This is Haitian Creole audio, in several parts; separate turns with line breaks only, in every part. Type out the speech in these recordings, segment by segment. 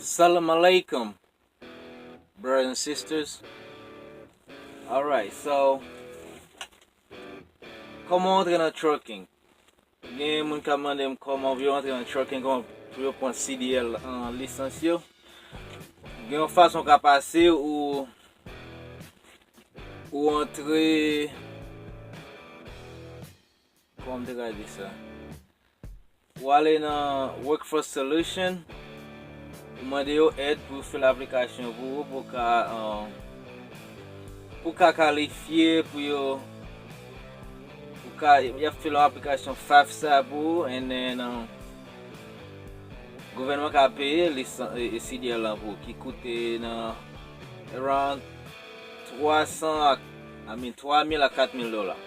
Salam alaikum, brothers and sisters. Alright, so, comment entrer dans le trucking? Il y a des gens qui demandent comment entrer dans le trucking, comment prendre CDL en licence. Il y a une façon de passer ou entrer. Comment on dit ça? Ou aller dans Workforce Solution. Demander aide pour faire l'application pour qualifier pour you have to fill application FAFSA pour and then gouvernement a payé les CDL pour qui coûte around 3,000 à 4,000 dollars.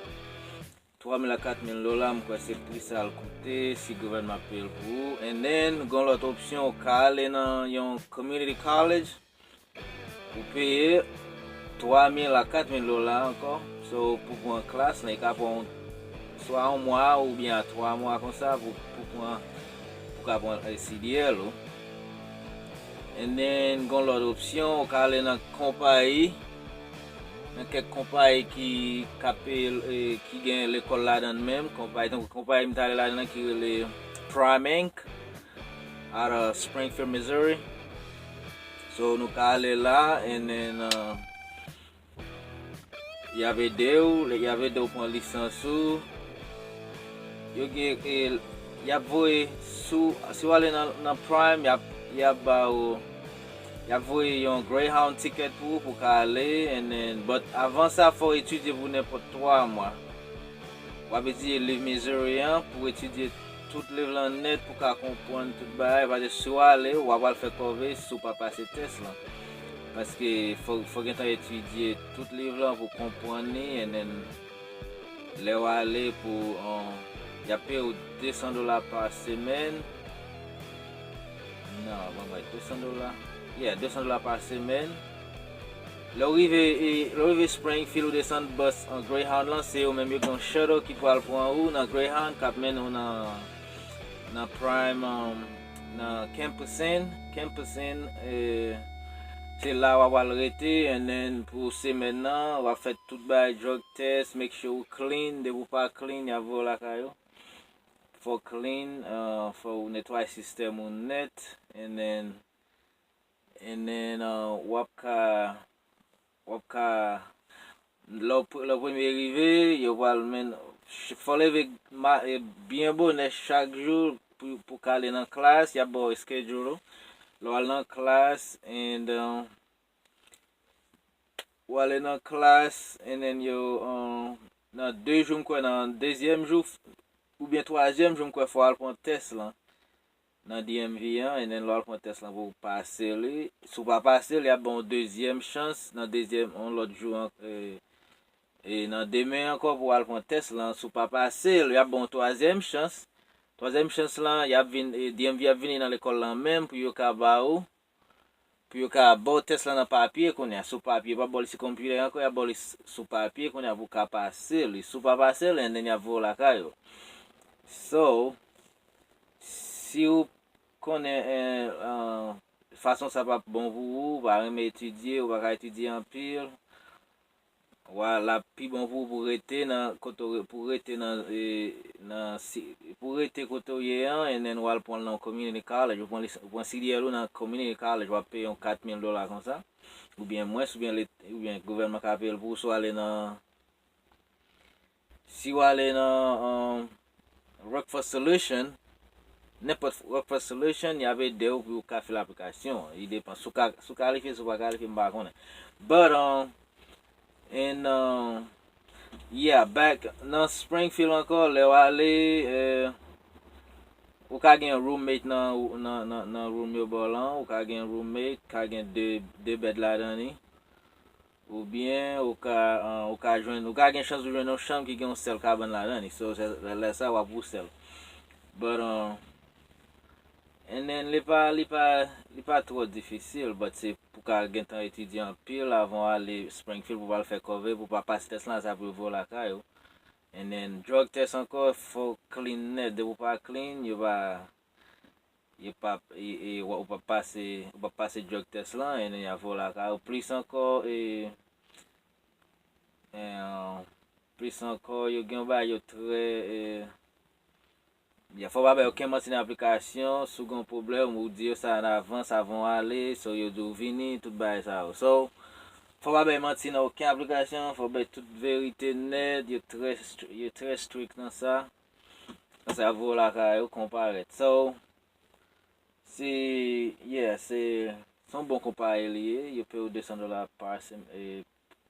3,000 à 4,000 dollars, c'est le prix ça coûter si le gouvernement paye pour. And then, gon l'autre option, au aller dans un community college, pour payer 3,000 à 4,000 dollars encore. So, pour prendre une classe, il y a soit un mois ou bien 3 mois comme ça pour prendre un CDL. And then, gon l'autre option, au aller dans une compagnie. Dans quelques compagnies qui gagnent l'école là-dedans même, donc compagnie qui là-dedans qui est le pran out of Springfield, Missouri. So nous allons là et then il y avait deux pour une licence. Il y a si vous allez dans Prime, il y a un Greyhound ticket pour aller, but avant ça, il faut étudier pour n'importe 3 mois. On va dire les Missouriens pour étudier tout le livre net pour comprendre tout le bail. Parce que si vous allez, on va le faire cover si vous ne pas passer le test là. Parce qu'il faut étudier tout le livre pour comprendre et les aller pour il y a payé 200 dollars par semaine. Non, on va 200 dollars. Yeah, 200 dollars par semaine. L'arrivée Springfield ou descendre bus en Greyhound là, c'est au même un shuttle qui peut aller prendre dans Greyhound qui mène dans Prime dans Campus Inn c'est là où on va arrêter et then pour ces maintenant on va faire tout le drug test, make sure you clean, de vous pas clean, il y a voilà caillou. Faut clean, faut nettoyer le système net and then wapka le premier arrivé, il va le faut lever bien bon chaque jour pour aller dans la classe, il y a bon schedule. Là aller dans la classe and ou aller dans la classe and then yo dans 2 jours quoi dans deuxième jour ou bien troisième jour quoi faut aller prendre test là. Dans DMV et then l'autre prend test là pour passer lui si pas passer il y a bon deuxième chance dans deuxième on l'autre jour et dans demain encore pour aller prendre test là si pas passer il y a bon troisième chance là il y a DMV a venir dans l'école là même pour yo ka ba ou pour yo ka bon test là dans papier qu'on a sur papier pas bon sur computer encore il y a bon sur papier qu'on a pour ka passer lui si pas passer and then il y a vol la caillou so si vous connaissez façon ça va bon pour vous, va étudier ou va étudier en pile. Voilà, puis bon pour rester dans pour rester dans pour rester côté et then on va prendre dans community college, on prend CDL dans community college, on va payer 4,000 dollars comme ça ou bien moins ou bien le gouvernement qui appelle pour soit aller dans si vous allez dans Workforce Solution n'importe Workforce Solution, il y avait deux pour faire l'application. Il dépend sous qualifié, sous pas qualifié, pas connaître. But yeah, back dans Springfield encore, les aller ou ka gen roommate dans room yo bolan, ou ka gen roommate, ka gen deux bed là-dedans ou bien ou ka joindre, ou ka gen chance de joindre une chambre qui gen un seul cabane là-dedans. So ça va pour seul. But and then il pas trop difficile, but c'est pour quelqu'un qui étudier en pile avant aller Springfield pour pas le faire cover, pour pas passer test là, ça peut voler la caillou. And then drug test encore, faut clean net, de vous pas clean, il va ou pa pase drug test lan, e ya vo la ka ou plis anko, e plis anko yo gen ba yo tre, ya fò pa ba yo ken manti nan aplikasyon, sou gon problem ou di yo sa an avan, sa von ale, so yo do vini, tout ba sa ou. So, fò pa ba manti nan oken aplikasyon, fò ba tout verite net, yo tre strict nan sa. Sa vo la ka yo komparet. So, son bon kompare liye, yo pe ou $200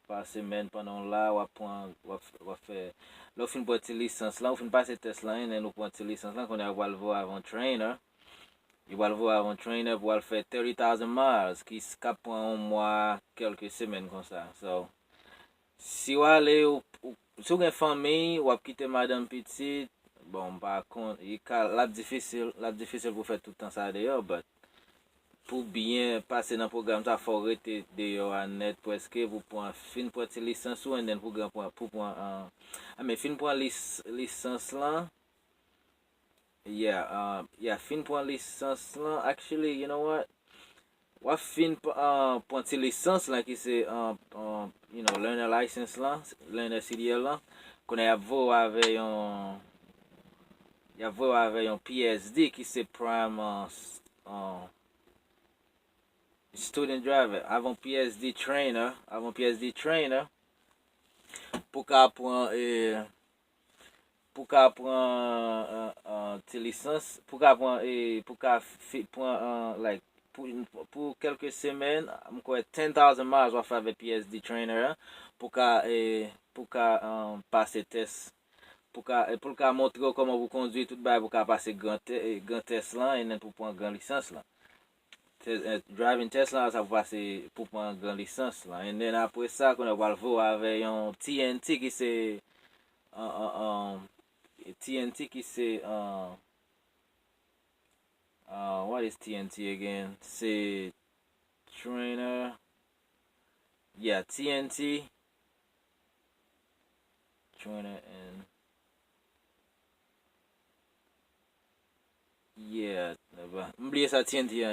par semen pendant la, wap fe, lo fin pou ti lisans lan, ou fin pase test lan, en nou pou ti lisans lan, kon ya wal vo avon trainer, yo wal vo avon trainer pou wal fe 30,000 miles, ki kap pou an mwa, kelke semen kon sa. So, si wale, sou gen fami, wap kite madame pitit, bon, par kont, lap difisil pou fe tout an sa deyo, but, pou bien pase nan program sa fò rete deyo an net preske pou pon fin pou ti lisans ou en den pou fin pou lisans lan. Fin pou lisans lan, actually, you know what? Wap fin pou ti lisans lan ki se learner license lan, learner CDL lan, konen ya vo ave yon PSD ki se pran student driver, avon PSD trainer, pou ka pran ti lisans, pou kelke semen, mkwe 10,000 miles waf ave PSD trainer, pou ka pase test, pou ka montre koman pou kondui tout bay, pou ka pase gran test lan, en pou pran gran lisans lan. Driving test lan, sa pou pase pou pran gran lisans lan. En den apre sa, kon wal vo ave yon TNT ki se what is TNT again? Se trainer, TNT trainer and m'bliye sa TNT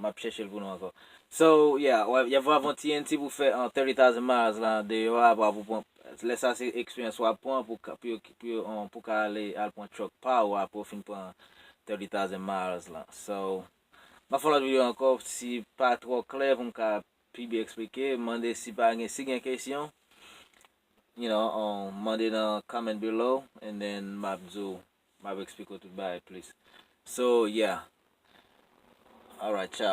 map chèche l pou nou anko. So, ya vwa avon TNT pou fè 30,000 miles lan, de yo pou pon, lè sa se experience wap pon pou ka al pon truck pouw pou fin pon 30,000 miles lan. So, ma fon lot video anko, si pa tro kler pou mka pi bi explike, mande si gen kesyon, mande nan comment below, and then map explike tout ba please. So, alright, ciao.